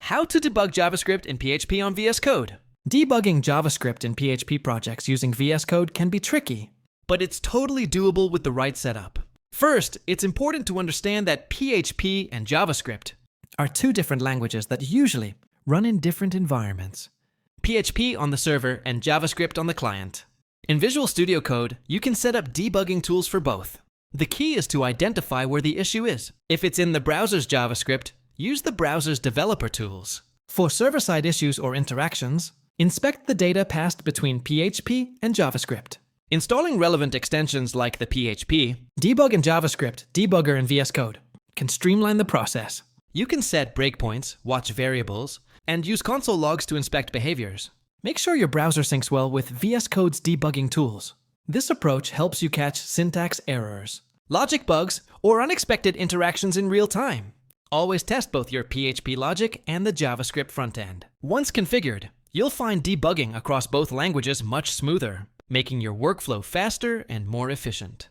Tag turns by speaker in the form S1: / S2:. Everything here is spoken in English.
S1: How to debug JavaScript in PHP on VS Code. Debugging JavaScript in PHP projects using VS Code can be tricky, but it's totally doable with the right setup. First, it's important to understand that PHP and JavaScript are two different languages that usually run in different environments. PHP on the server and JavaScript on the client. In Visual Studio Code, you can set up debugging tools for both. The key is to identify where the issue is. If it's in the browser's JavaScript, use the browser's developer tools. For server-side issues or interactions, inspect the data passed between PHP and JavaScript. Installing relevant extensions like the PHP, Debug in JavaScript, Debugger in VS Code can streamline the process. You can set breakpoints, watch variables, and use console logs to inspect behaviors. Make sure your browser syncs well with VS Code's debugging tools. This approach helps you catch syntax errors, logic bugs, or unexpected interactions in real time. Always test both your PHP logic and the JavaScript frontend. Once configured, you'll find debugging across both languages much smoother, making your workflow faster and more efficient.